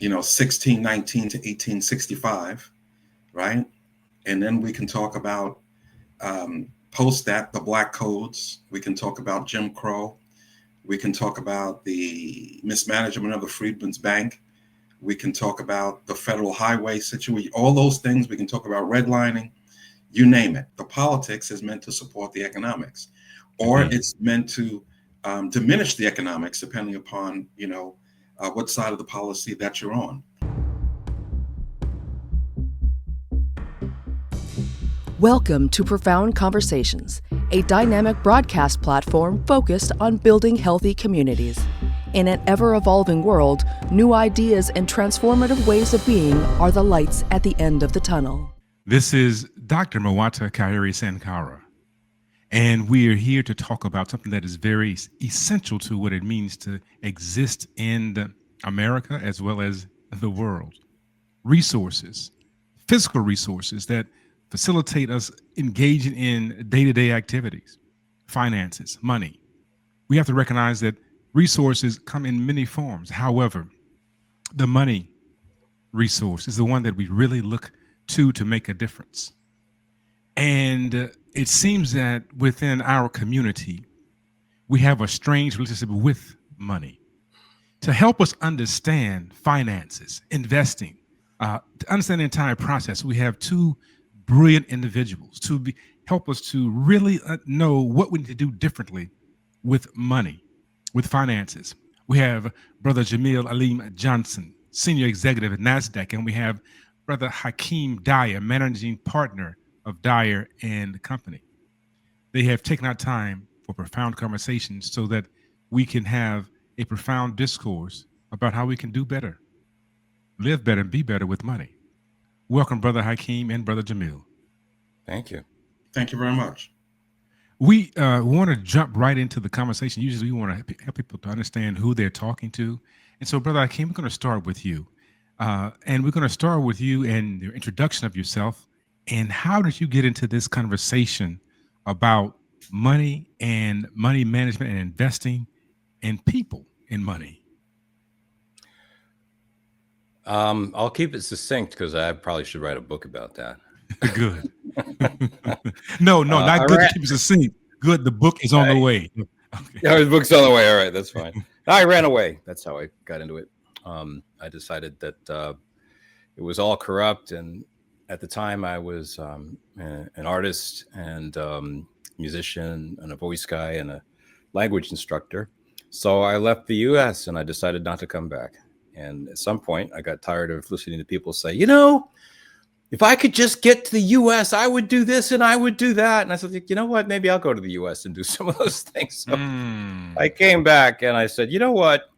1619 to 1865, right? And then we can talk about post that, the Black Codes. We can talk about Jim Crow. We can talk about the mismanagement of the Freedmen's Bank. We can talk about the federal highway situation, all those things. We can talk about redlining, you name it. The politics is meant to support the economics, or it's meant to diminish the economics, depending upon, what side of the policy that you're on. Welcome to Profound Conversations, a dynamic broadcast platform focused on building healthy communities. In an ever-evolving world, new ideas and transformative ways of being are the lights at the end of the tunnel. This is Dr. Mwata Kairi Sankara, and we are here to talk about something that is very essential to what it means to exist in America as well as the world. Resources, physical resources that facilitate us engaging in day-to-day activities, finances, money. We have to recognize that resources come in many forms. However, the money resource is the one that we really look to make a difference. And it seems that within our community, we have a strange relationship with money. To help us understand finances, investing, to understand the entire process, we have two brilliant individuals to help us to really know what we need to do differently with money, with finances. We have Brother Jameel Aalim-Johnson, Senior Executive at Nasdaq, and we have Brother Hakeem Dyer, Managing Partner of Dyer and Company. They have taken out time for profound conversations so that we can have a profound discourse about how we can do better, live better, and be better with money. Welcome, Brother Hakeem and Brother Jameel. Thank you. Thank you very much. We want to jump right into the conversation. Usually we want to help people to understand who they're talking to. And so, Brother Hakeem, we're going to start with you. And we're going to start with you and your introduction of yourself. And how did you get into this conversation about money and money management and investing and people in money? I'll keep it succinct because I probably should write a book about that. Good. No, not good to keep it succinct. Good, the book is on the way. Okay. Yeah, the book's on the way. All right, that's fine. I ran away. That's how I got into it. I decided that it was all corrupt. And at the time, I was an artist and musician and a voice guy and a language instructor. So I left the U.S. and I decided not to come back. And at some point, I got tired of listening to people say, if I could just get to the U.S., I would do this and I would do that. And I said, you know what? Maybe I'll go to the U.S. and do some of those things. So I came back and I said, you know what?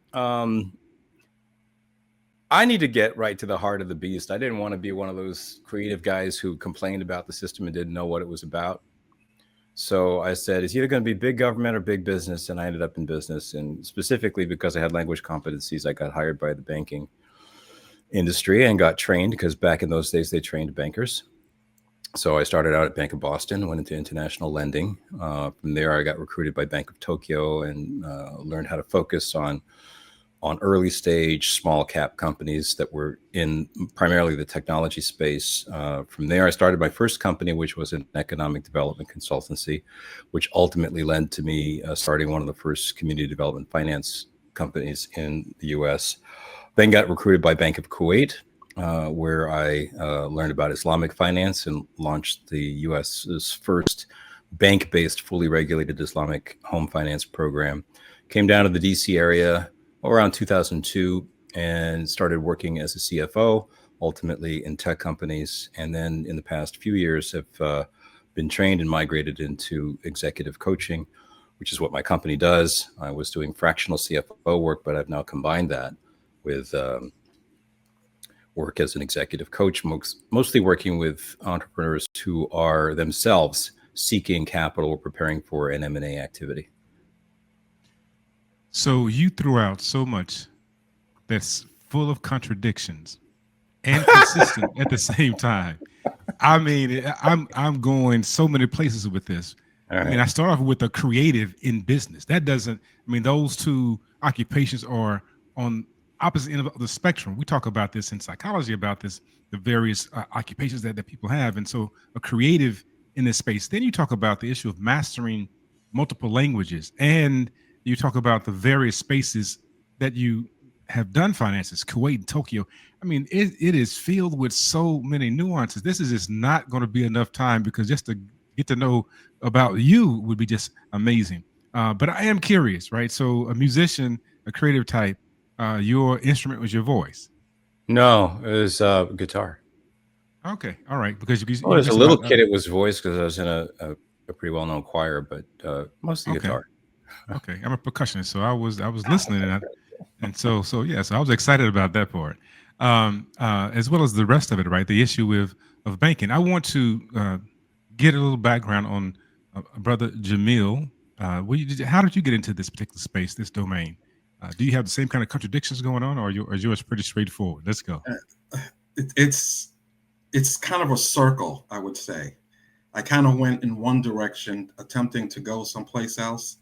I need to get right to the heart of the beast. I didn't want to be one of those creative guys who complained about the system and didn't know what it was about. So I said, it's either going to be big government or big business. And I ended up in business. And specifically because I had language competencies, I got hired by the banking industry and got trained because back in those days, they trained bankers. So I started out at Bank of Boston, went into international lending. From there, I got recruited by Bank of Tokyo and learned how to focus on early stage small cap companies that were in primarily the technology space. From there, I started my first company, which was an economic development consultancy, which ultimately led to me starting one of the first community development finance companies in the US. Then got recruited by Bank of Kuwait, where I learned about Islamic finance and launched the US's first bank-based, fully regulated Islamic home finance program. Came down to the DC area around 2002 and started working as a CFO, ultimately in tech companies. And then in the past few years have been trained and migrated into executive coaching, which is what my company does. I was doing fractional CFO work, but I've now combined that with work as an executive coach, mostly working with entrepreneurs who are themselves seeking capital or preparing for an M&A activity. So you threw out so much that's full of contradictions and consistent at the same time. I mean, I'm going so many places with this. Right. I mean, I start off with a creative in business. That doesn't, I mean, those two occupations are on opposite end of the spectrum. We talk about this in psychology, about this, the various occupations that people have. And so a creative in this space. Then you talk about the issue of mastering multiple languages, and you talk about the various spaces that you have done finances, Kuwait and Tokyo. I mean, it is filled with so many nuances. This is just not going to be enough time, because just to get to know about you would be just amazing. But I am curious, right? So a musician, a creative type, your instrument was your voice. No, it was guitar. Okay, all right. Because Well, as a little kid, it was voice because I was in a pretty well-known choir, but mostly okay. guitar. Okay, I'm a percussionist, so I was listening, and so I was excited about that part, as well as the rest of it, right? The issue of banking. I want to get a little background on brother Jameel. How did you get into this particular space, this domain? Do you have the same kind of contradictions going on, or is yours pretty straightforward? Let's go. It's kind of a circle, I would say. I kind of went in one direction, attempting to go someplace else,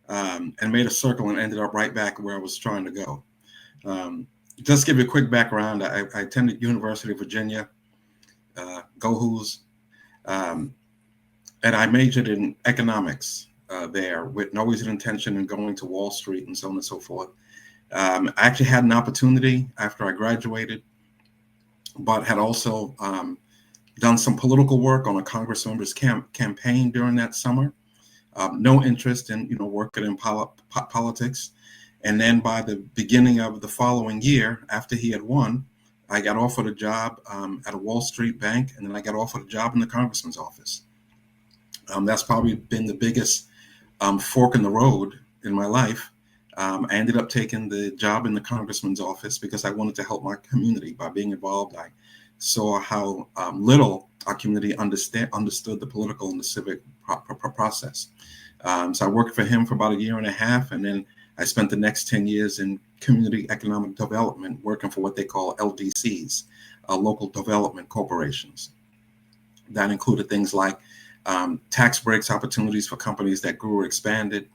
and made a circle and ended up right back where I was trying to go. Just to give you a quick background, I attended University of Virginia, go Hoos, and I majored in economics there with no reason intention in going to Wall Street and so on and so forth. I actually had an opportunity after I graduated, but had also done some political work on a Congress member's campaign during that summer. No interest in working in politics. And then by the beginning of the following year, after he had won, I got offered a job at a Wall Street bank, and then I got offered a job in the congressman's office. That's probably been the biggest fork in the road in my life. I ended up taking the job in the congressman's office because I wanted to help my community. By being involved, I saw how little our community understood the political and the civic process. So I worked for him for about a year and a half, and then I spent the next 10 years in community economic development, working for what they call LDCs, local development corporations. That included things like tax breaks opportunities for companies that grew or expanded,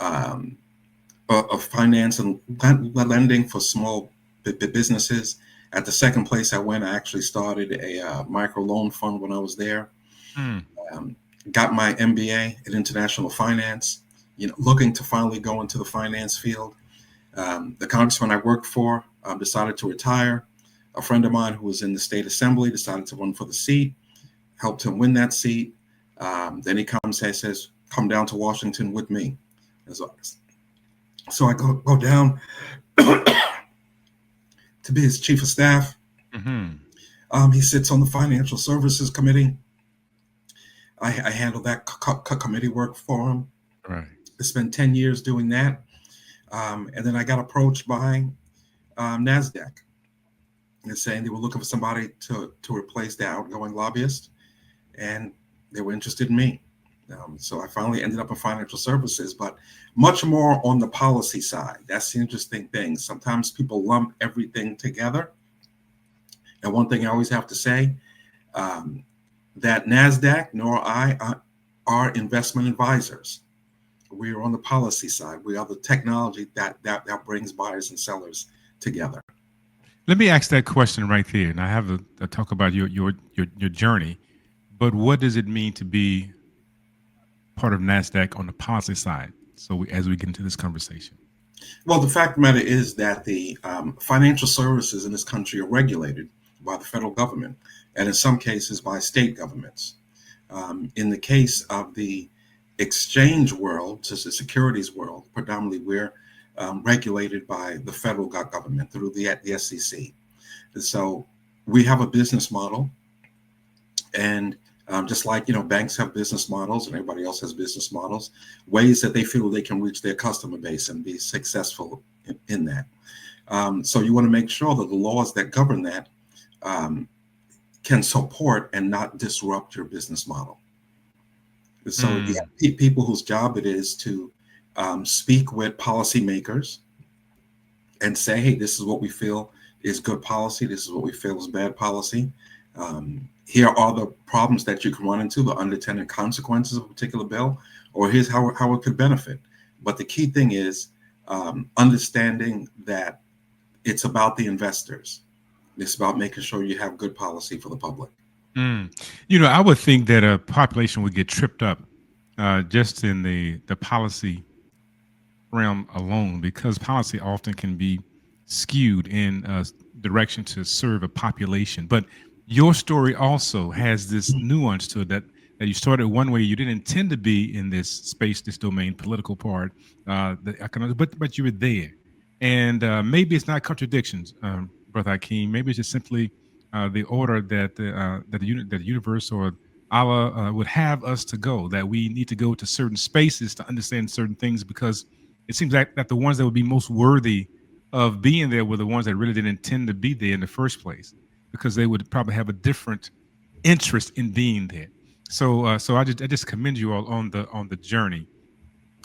of finance and lending for small businesses. At the second place I went, I actually started a micro loan fund when I was there. Got my MBA in international finance, looking to finally go into the finance field. The congressman I worked for decided to retire. A friend of mine who was in the state assembly decided to run for the seat, helped him win that seat. Then he comes and says, come down to Washington with me. So I go down to be his chief of staff. Mm-hmm. He sits on the financial services committee. I handle that committee work for him. Right. I spent 10 years doing that. And then I got approached by Nasdaq and saying they were looking for somebody to replace the outgoing lobbyist, and they were interested in me. So I finally ended up in financial services, but much more on the policy side. That's the interesting thing. Sometimes people lump everything together. And one thing I always have to say, that Nasdaq nor I are investment advisors. We are on the policy side. We are the technology that brings buyers and sellers together. Let me ask that question right there, and I have a talk about your journey. But what does it mean to be part of Nasdaq on the policy side? So as we get into this conversation. Well, the fact of the matter is that the financial services in this country are regulated by the federal government, and in some cases by state governments. In the case of the exchange world, such as the securities world, predominantly we're regulated by the federal government through the SEC. And so we have a business model, and just like banks have business models and everybody else has business models, ways that they feel they can reach their customer base and be successful in that. So you want to make sure that the laws that govern that can support and not disrupt your business model. So people whose job it is to speak with policymakers and say, hey, this is what we feel is good policy. This is what we feel is bad policy. Here are the problems that you can run into, the unintended consequences of a particular bill, or here's how it could benefit. But the key thing is understanding that It's about the investors. It's about making sure you have good policy for the public. I would think that a population would get tripped up just in the policy realm alone, because policy often can be skewed in a direction to serve a population. But your story also has this nuance to it, that you started one way, you didn't intend to be in this space, this domain, political part, the economic, but you were there. And maybe it's not contradictions, Brother Hakeem. Maybe it's just simply the order that the universe or Allah would have us to go, that we need to go to certain spaces to understand certain things, because it seems like that the ones that would be most worthy of being there were the ones that really didn't intend to be there in the first place, because they would probably have a different interest in being there. So I just commend you all on the journey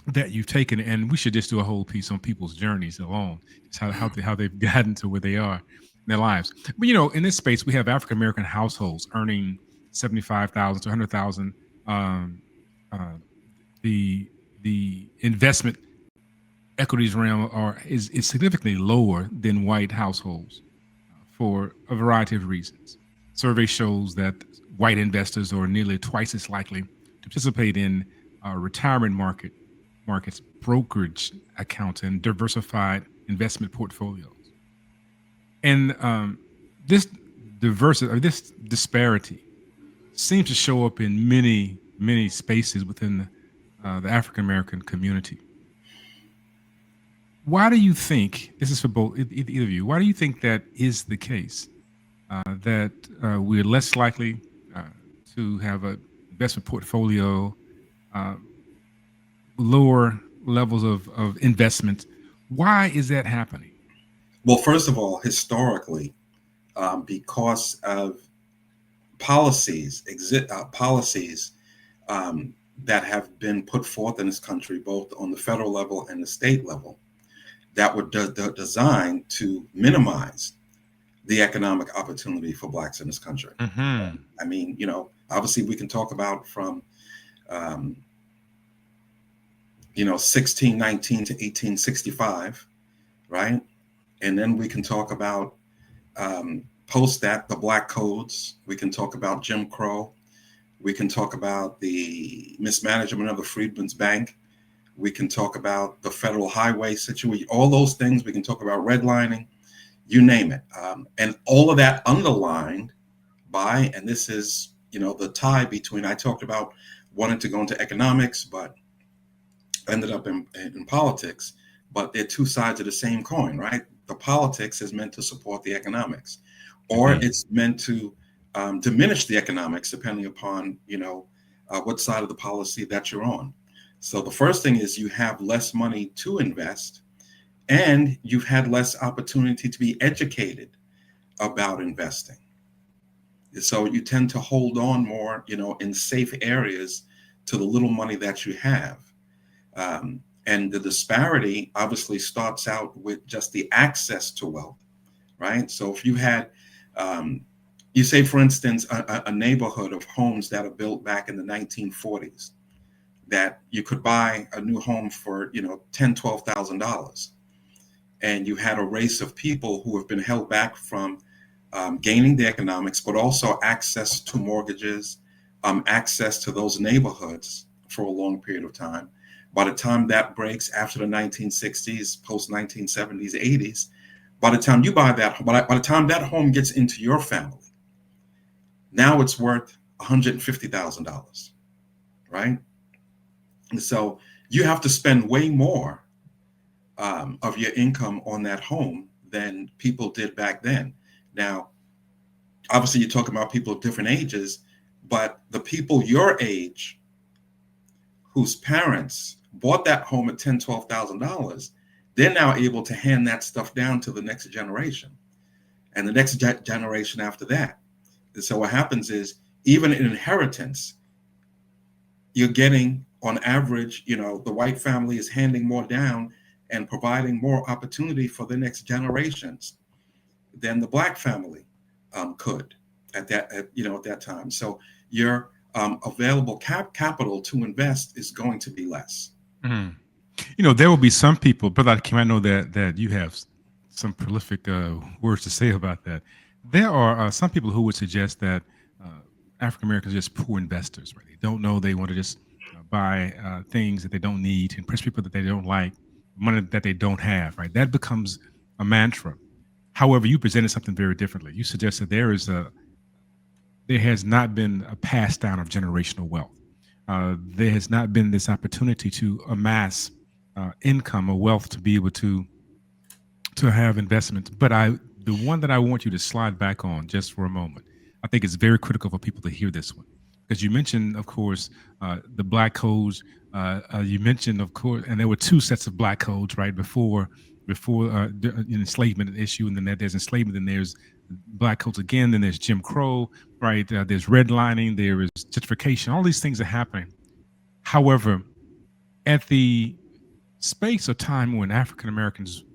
that you've taken, and we should just do a whole piece on people's journeys alone, just how they've gotten to where they are in their lives. But in this space, we have African American households earning 75,000 to 100,000. The investment equities realm is significantly lower than white households for a variety of reasons. Survey shows that white investors are nearly twice as likely to participate in retirement markets, brokerage accounts, and diversified investment portfolios. And this disparity seems to show up in many spaces within the African American community. Why do you think, this is for both either of you, why do you think that is the case? That we're less likely to have an investment portfolio, lower levels of investment. Why is that happening? Well, first of all, historically, because of policies that have been put forth in this country, both on the federal level and the state level, that were designed to minimize the economic opportunity for Blacks in this country. Mm-hmm. I mean, obviously we can talk about from 1619 to 1865, right? And then we can talk about post that, the Black Codes. We can talk about Jim Crow. We can talk about the mismanagement of the Freedmen's Bank. We can talk about the federal highway situation, all those things. We can talk about redlining, you name it. And all of that underlined by, and this is, the tie between, I talked about wanting to go into economics, but ended up in politics, but they're two sides of the same coin, right? The politics is meant to support the economics, or it's meant to diminish the economics, depending upon, what side of the policy that you're on. So the first thing is you have less money to invest, and you've had less opportunity to be educated about investing. So you tend to hold on more, in safe areas to the little money that you have. And the disparity obviously starts out with just the access to wealth, right? So if you had, you say, for instance, a neighborhood of homes that are built back in the 1940s, that you could buy a new home for, $10,000, $12,000. And you had a race of people who have been held back from gaining the economics, but also access to mortgages, access to those neighborhoods for a long period of time. By the time that breaks after the 1960s, post 1970s, 80s, by the time you buy that, by the time that home gets into your family, now it's worth $150,000, right? And so you have to spend way more of your income on that home than people did back then. Now, obviously, you're talking about people of different ages, but the people your age whose parents bought that home at $10,000, $12,000, they're now able to hand that stuff down to the next generation and the next generation after that. And so what happens is, even in inheritance, you're getting, on average, the white family is handing more down and providing more opportunity for the next generations than the Black family could at that time. So your available capital to invest is going to be less. Mm-hmm. There will be some people, Brother Kim, I know that you have some prolific words to say about that. There are some people who would suggest that African Americans are just poor investors, right? They don't know, they want to just buy things that they don't need, to impress people that they don't like, money that they don't have, right? That becomes a mantra. However, you presented something very differently. You suggested there has not been a pass down of generational wealth. There has not been this opportunity to amass income or wealth to be able to have investments. But the one that I want you to slide back on just for a moment, I think it's very critical for people to hear this one, because you mentioned, of course, the black codes. You mentioned, of course, and there were two sets of black codes, right? Before the enslavement issue, and then there's enslavement, then there's black codes again, then there's Jim Crow, right? There's redlining, there is gentrification. All these things are happening. However, at the space of time when African Americans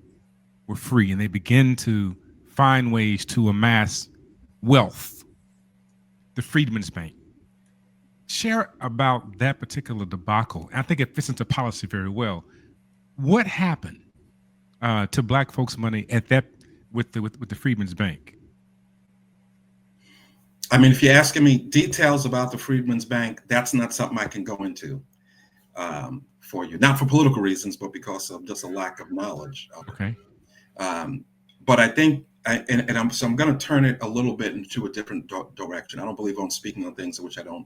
were free and they begin to find ways to amass wealth, the Freedmen's Bank. Share about that particular debacle. I think it fits into policy very well. What happened to black folks' money at that with the Freedmen's Bank? I mean, if you're asking me details about the Freedmen's Bank, that's not something I can go into for you. Not for political reasons, but because of just a lack of knowledge of it. Okay. But I think, I'm going to turn it a little bit into a different direction. I don't believe I'm speaking on things which I don't,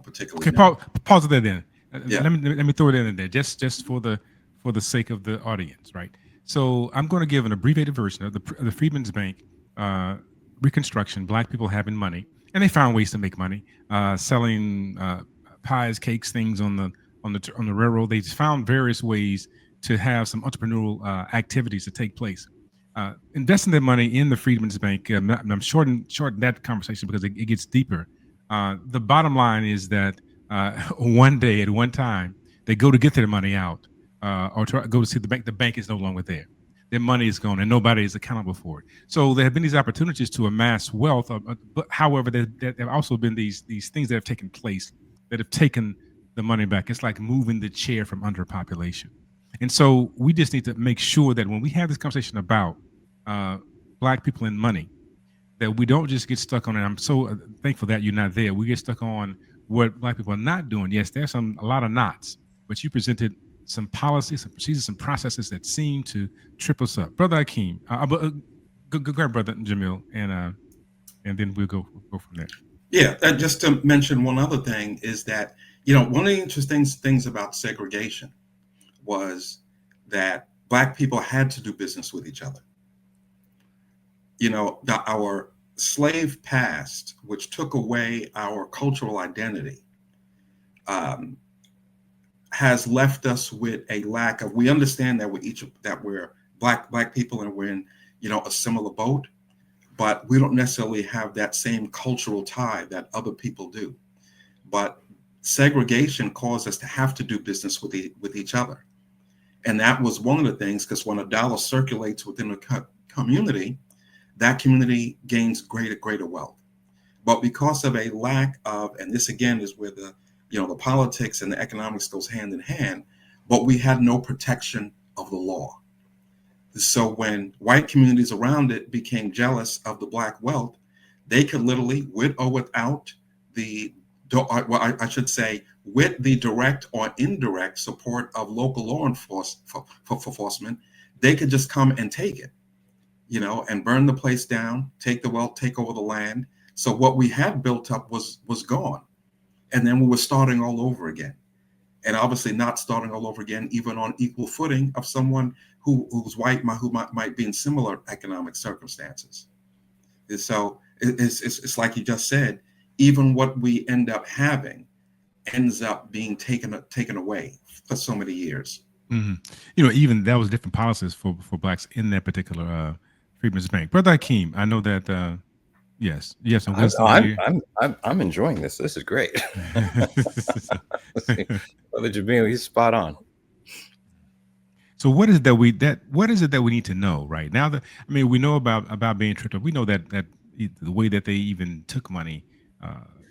particularly. Okay, know. Pause it there then. Yeah. Let me throw it in there just for the sake of the audience, right? So I'm going to give an abbreviated version of the Freedmen's Bank Reconstruction. Black people having money, and they found ways to make money, selling pies, cakes, things on the railroad. They found various ways to have some entrepreneurial activities to take place. Investing their money in the Freedmen's Bank. I'm shorting that conversation because it gets deeper. The bottom line is that one day at one time they go to get their money out or go to see the bank. The bank is no longer there. Their money is gone and nobody is accountable for it. So there have been these opportunities to amass wealth, but however, there have also been these things that have taken place that have taken the money back. It's like moving the chair from underpopulation. And so we just need to make sure that when we have this conversation about black people and money, that we don't just get stuck on it. I'm so thankful that you're not there. We get stuck on what black people are not doing. Yes, there's a lot of knots, but you presented some policies, some procedures, some processes that seem to trip us up. Brother Akeem, go ahead, Brother Jameel, and then we'll go from there. Yeah, just to mention one other thing is that, one of the interesting things about segregation was that black people had to do business with each other. Our slave past, which took away our cultural identity, has left us with a lack of. We understand that we're black people and we're in a similar boat, but we don't necessarily have that same cultural tie that other people do. But segregation caused us to have to do business with each other. And that was one of the things, because when a dollar circulates within a community, that community gains greater wealth. But because of a lack of, and this again is where the politics and the economics goes hand in hand, but we had no protection of the law. So when white communities around it became jealous of the black wealth, they could literally, with or without I should say, with the direct or indirect support of local law enforcement, they could just come and take it, and burn the place down, take the wealth, take over the land. So what we had built up was gone. And then we were starting all over again. And obviously not starting all over again, even on equal footing of someone who's white, who might be in similar economic circumstances. And so it's like you just said, even what we end up having ends up being taken away for so many years. Mm-hmm. Even that was different policies for blacks in that particular Freedmen's Bank. Brother Akeem, I know that. Yes. I'm enjoying this. This is great. Brother Jameel, he's spot on. So what is it that we need to know right now? We know about being tripped up. We know that the way that they even took money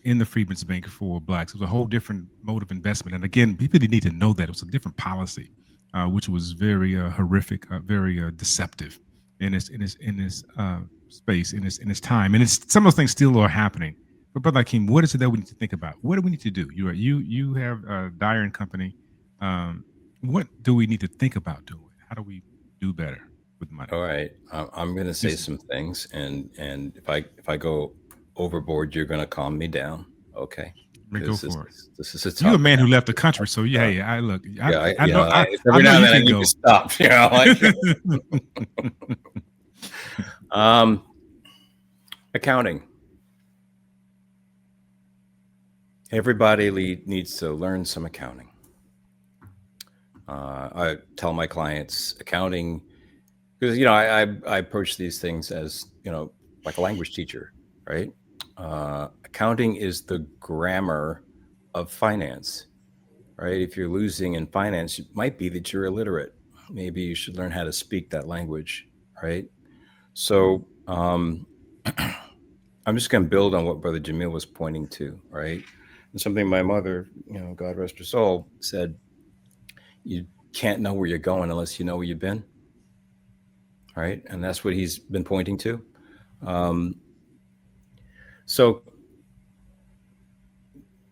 in the Freedmen's Bank for blacks, it was a whole different mode of investment. And again, people need to know that it was a different policy, which was very horrific, very deceptive. in this space, in this time, and it's some of those things still are happening. But Brother Hakeem, what is it that we need to think about? What do we need to do? You have Dyer and Company. What do we need to think about doing? How do we do better with money? All right, I'm going to say some things, and if I go overboard, you're going to calm me down. Okay. Go for it. This is a You're a topic. man who left the country, so yeah. I look. I know. Every now and then I need go. to stop. You know, like, accounting. Everybody needs to learn some accounting. I tell my clients accounting because I approach these things as like a language teacher, right? Accounting is the grammar of finance, right? If you're losing in finance, it might be that you're illiterate. Maybe you should learn how to speak that language, right? So I'm just going to build on what Brother Jameel was pointing to, right? And something my mother, God rest her soul, said, you can't know where you're going unless you know where you've been, right? And that's what he's been pointing to. So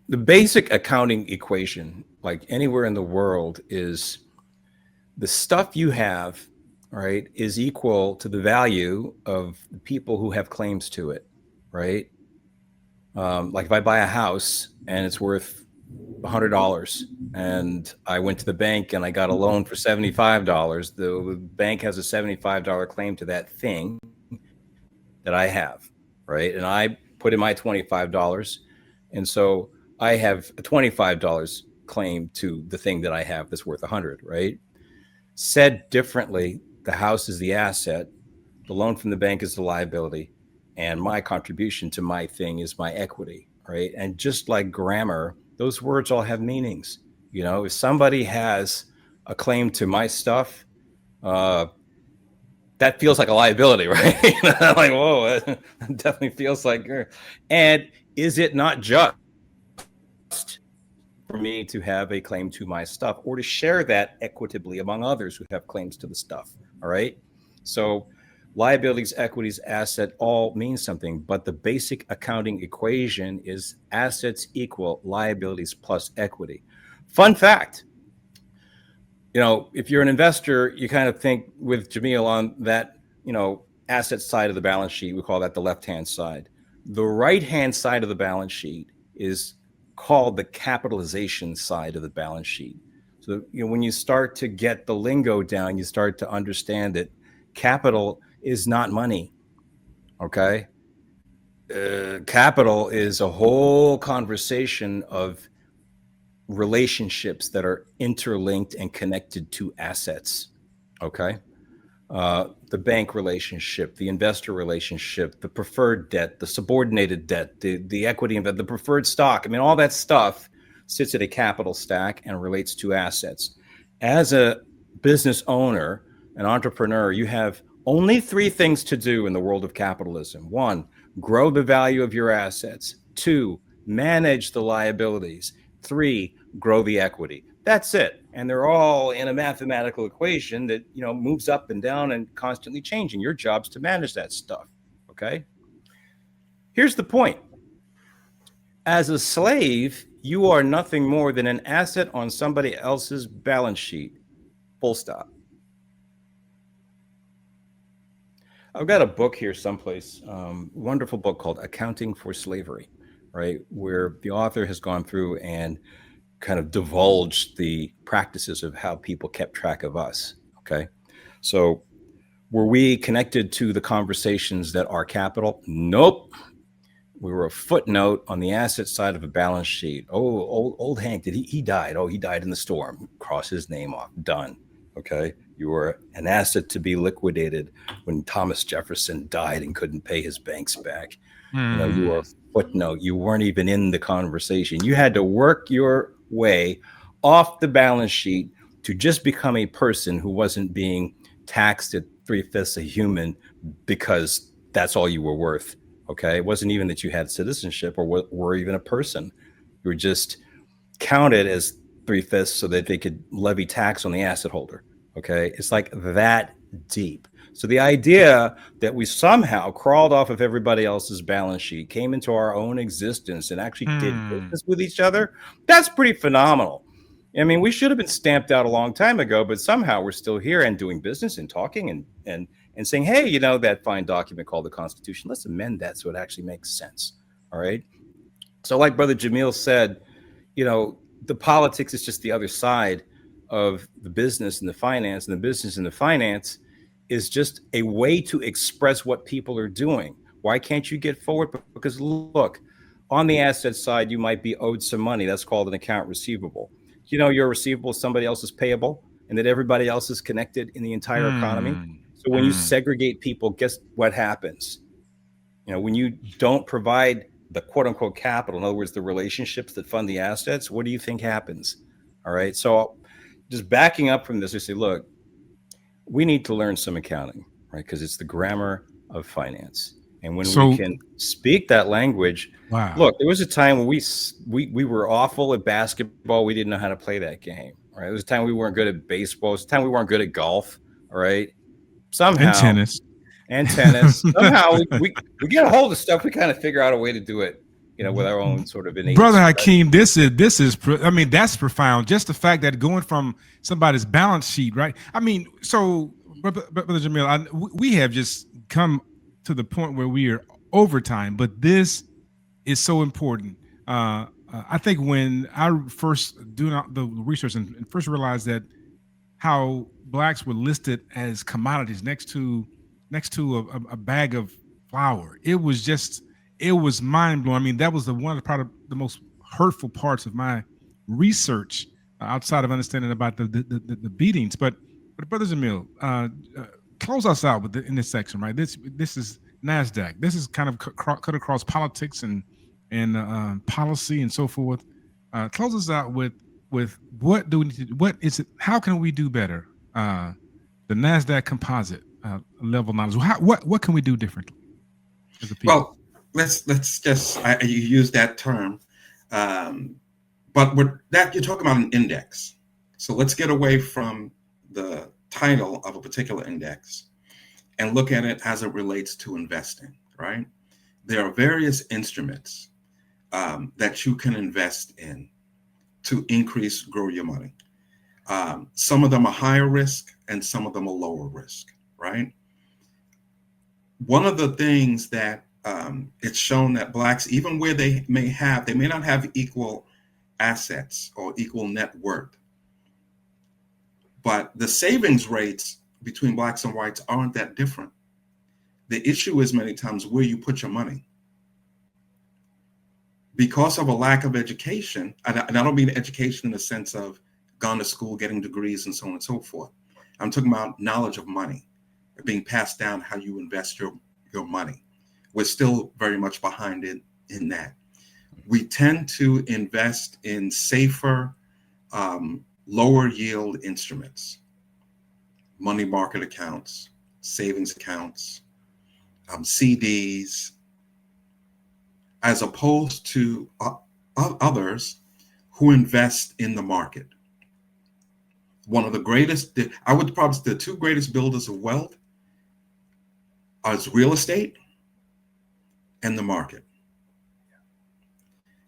the basic accounting equation, like anywhere in the world, is the stuff you have, right, is equal to the value of the people who have claims to it, right? Like if I buy a house and it's worth $100 and I went to the bank and I got a loan for $75, the bank has a $75 claim to that thing that I have, right? And I put in my $25. And so I have a $25 claim to the thing that I have that's worth $100, right? Said differently, the house is the asset, the loan from the bank is the liability, and my contribution to my thing is my equity, right? And just like grammar, those words all have meanings. If somebody has a claim to my stuff, that feels like a liability, right? Like, whoa, that definitely feels like. And is it not just for me to have a claim to my stuff or to share that equitably among others who have claims to the stuff? All right. So liabilities, equities, asset all mean something, but the basic accounting equation is assets equal liabilities plus equity. Fun fact, if you're an investor, you kind of think with Jameel on that, asset side of the balance sheet, we call that the left-hand side. The right-hand side of the balance sheet is called the capitalization side of the balance sheet. So, when you start to get the lingo down, you start to understand that capital is not money. Okay. Capital is a whole conversation of relationships that are interlinked and connected to assets. Okay. The bank relationship, the investor relationship, the preferred debt, the subordinated debt, the equity, the preferred stock. I mean, all that stuff sits at a capital stack and relates to assets. As a business owner, an entrepreneur, you have only three things to do in the world of capitalism. 1, grow the value of your assets. 2, manage the liabilities. 3, grow the equity. That's it. And they're all in a mathematical equation that, moves up and down and constantly changing. Your job's to manage that stuff. Okay. Here's the point. As a slave, you are nothing more than an asset on somebody else's balance sheet. Full stop. I've got a book here someplace, wonderful book called Accounting for Slavery, right? Where the author has gone through and kind of divulged the practices of how people kept track of us. Okay. So were we connected to the conversations that are capital? Nope. We were a footnote on the asset side of a balance sheet. Oh, old Hank, he died? Oh, he died in the storm. Cross his name off. Done. Okay. You were an asset to be liquidated when Thomas Jefferson died and couldn't pay his banks back. You were a footnote. You weren't even in the conversation. You had to work your way off the balance sheet to just become a person who wasn't being taxed at 3/5 a human because that's all you were worth. Okay. It wasn't even that you had citizenship or were even a person. You were just counted as 3/5 so that they could levy tax on the asset holder. Okay. It's like that deep. So the idea that we somehow crawled off of everybody else's balance sheet, came into our own existence, and actually did business with each other, that's pretty phenomenal. I mean, we should have been stamped out a long time ago, but somehow we're still here and doing business and talking and saying, hey, you know, that fine document called the Constitution, let's amend that so it actually makes sense. All right. So like Brother Jameel said, you know, the politics is just the other side of the business and the finance, and the business and the finance is just a way to express what people are doing. Why can't you get forward? Because look, on the asset side, you might be owed some money. That's called an account receivable. You know, your receivable is somebody else's payable, and that everybody else is connected in the entire economy. So when you segregate people, guess what happens? You know, when you don't provide the quote unquote capital, in other words, the relationships that fund the assets, what do you think happens? All right. So just backing up from this, I say, look, we need to learn some accounting, right? Because it's the grammar of finance. And when we can speak that language, look, there was a time when we were awful at basketball. We didn't know how to play that game, right? There was a time we weren't good at baseball. There was a time we weren't good at golf, all right? Somehow. And tennis. Somehow we get a hold of stuff. We kind of figure out a way to do it, you know, with our own sort of innate. Brother Hakeem, this is, I mean, that's profound. Just the fact that going from somebody's balance sheet, right? I mean, so, Brother Jameel, we have just come to the point where we are over time, but this is so important. I think when I first doing the research and first realized that how blacks were listed as commodities next to a bag of flour, it was mind blowing. I mean, that was probably the most hurtful parts of my research outside of understanding about the beatings. But Brother Jameel, close us out in this section, right? This is Nasdaq. This is kind of cut across politics and policy and so forth. Close us out with what do we need to do? What is it? How can we do better? The Nasdaq Composite level knowledge. What can we do differently as a people? Well, let's just you use that term, but with that you're talking about an index. So let's get away from the title of a particular index and look at it as it relates to investing. Right? There are various instruments that you can invest in to grow your money. Some of them are higher risk and some of them are lower risk, right? One of the things that it's shown that blacks, even where they may not have equal assets or equal net worth, but the savings rates between blacks and whites aren't that different. The issue is many times where you put your money. Because of a lack of education, and I don't mean education in the sense of gone to school, getting degrees and so on and so forth. I'm talking about knowledge of money, being passed down, how you invest your money. We're still very much behind in that. We tend to invest in safer, lower yield instruments, money market accounts, savings accounts, CDs, as opposed to others who invest in the market. One of the greatest, the two greatest builders of wealth are real estate and the market.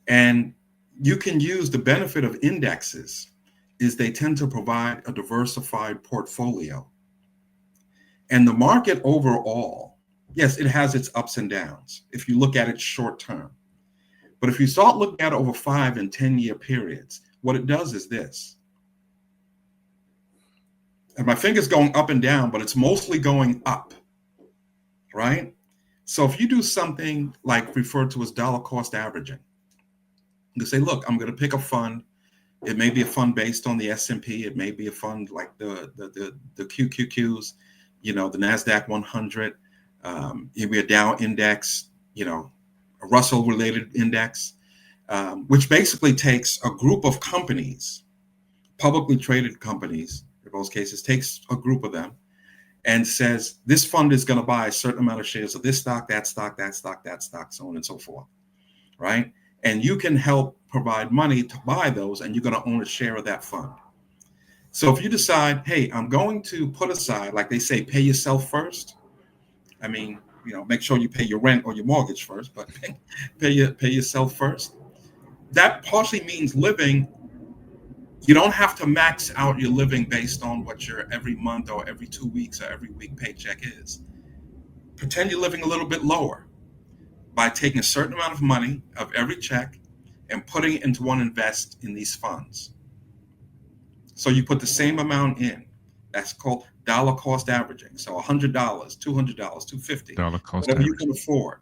And you can use the benefit of indexes is they tend to provide a diversified portfolio. And the market overall, yes, it has its ups and downs if you look at it short term. But if you start looking at it over 5 and 10-year periods, what it does is this. And my finger's going up and down, but it's mostly going up, right? So if you do something like referred to as dollar cost averaging, you say, look, I'm going to pick a fund. It may be a fund based on the S&P. It may be a fund like the QQQs, you know, the Nasdaq 100. Maybe a Dow index, you know, a Russell related index, which basically takes a group of companies, publicly traded companies, in most cases, takes a group of them and says, this fund is going to buy a certain amount of shares of this stock, that stock, that stock, that stock, so on and so forth, right? And you can help provide money to buy those, and you're going to own a share of that fund. So if you decide, hey, I'm going to put aside, like they say, pay yourself first. I mean, make sure you pay your rent or your mortgage first, but pay yourself first. That partially means living. You don't have to max out your living based on what your every month or every 2 weeks or every week paycheck is. Pretend you're living a little bit lower by taking a certain amount of money of every check and putting it into one invest in these funds. So you put the same amount in. That's called dollar cost averaging. So $100, $200, $250, Dollar cost whatever you averaging. can afford.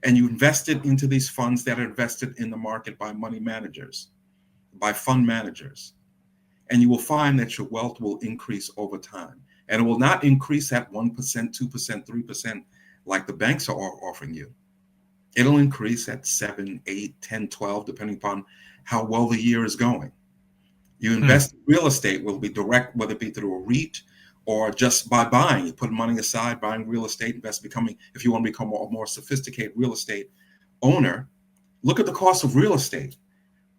And you invest it into these funds that are invested in the market by money managers, by fund managers. And you will find that your wealth will increase over time. And it will not increase at 1%, 2%, 3% like the banks are offering you. It'll increase at 7, 8, 10, 12, depending upon how well the year is going. You invest in real estate, will be direct, whether it be through a REIT or just by buying. You put money aside, buying real estate, if you want to become a more sophisticated real estate owner, look at the cost of real estate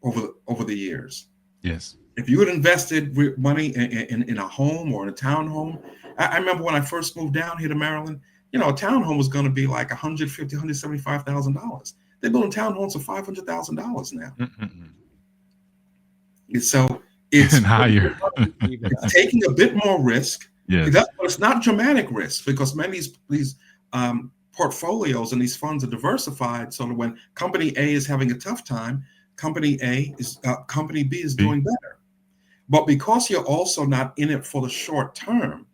over the years. Yes. If you had invested money in a home or in a townhome, I remember when I first moved down here to Maryland, a townhome was going to be like $150,000, $175,000. They're building townhomes for $500,000 now. And so it's And higher. it's taking a bit more risk. Yes. But it's not dramatic risk, because many of these portfolios and these funds are diversified. So that when company A is having a tough time, company B is doing better. But because you're also not in it for the short term,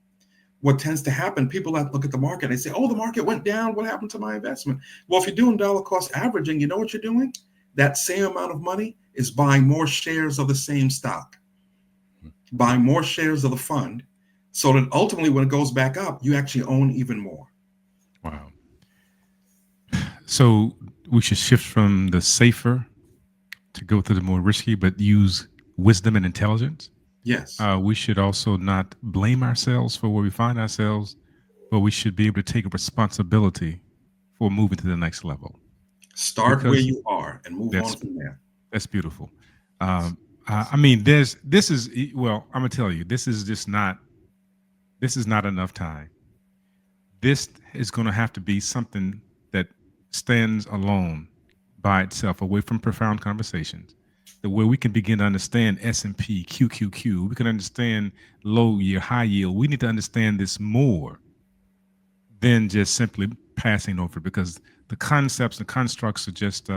what tends to happen, people look at the market, they say, oh, the market went down. What happened to my investment? Well, if you're doing dollar cost averaging, you know what you're doing? That same amount of money is buying more shares of the same stock, buying more shares of the fund, so that ultimately when it goes back up, you actually own even more. Wow. So we should shift from the safer to go to the more risky, but use wisdom and intelligence. Yes. We should also not blame ourselves for where we find ourselves, but we should be able to take responsibility for moving to the next level. Start where you are and move on from there. That's beautiful. I mean, I'm gonna tell you, this is not enough time. This is going to have to be something that stands alone by itself, away from profound conversations, the way we can begin to understand S&P, QQQ. We can understand low yield, high yield. We need to understand this more than just simply passing over, because the concepts, the constructs are just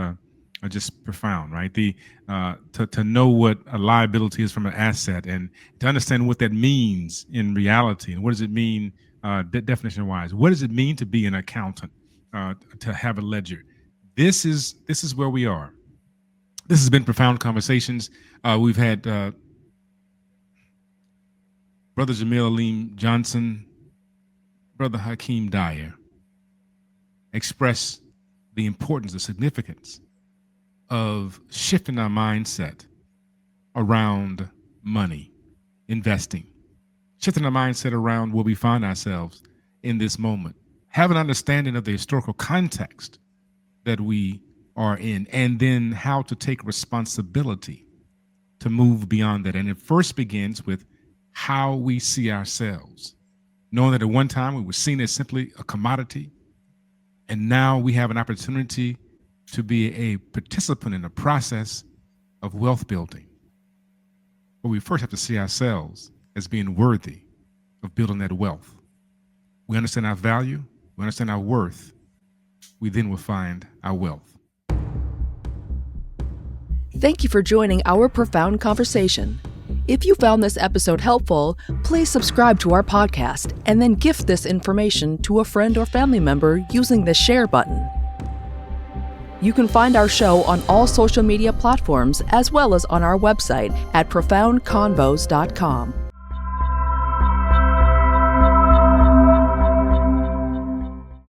profound, right? To know what a liability is from an asset, and to understand what that means in reality, and what does it mean definition wise? What does it mean to be an accountant? To have a ledger? This is where we are. This has been Profound Conversations. We've had Brother Jameel Aalim-Johnson, Brother Hakeem Dyer express the importance, the significance of shifting our mindset around money, investing, shifting our mindset around where we find ourselves in this moment, have an understanding of the historical context that we are in, and then how to take responsibility to move beyond that. And it first begins with how we see ourselves, knowing that at one time we were seen as simply a commodity, and now we have an opportunity to be a participant in the process of wealth building. But we first have to see ourselves as being worthy of building that wealth. We understand our value, we understand our worth, we then will find our wealth. Thank you for joining our Profound Conversation. If you found this episode helpful, please subscribe to our podcast and then gift this information to a friend or family member using the share button. You can find our show on all social media platforms, as well as on our website at profoundconvos.com.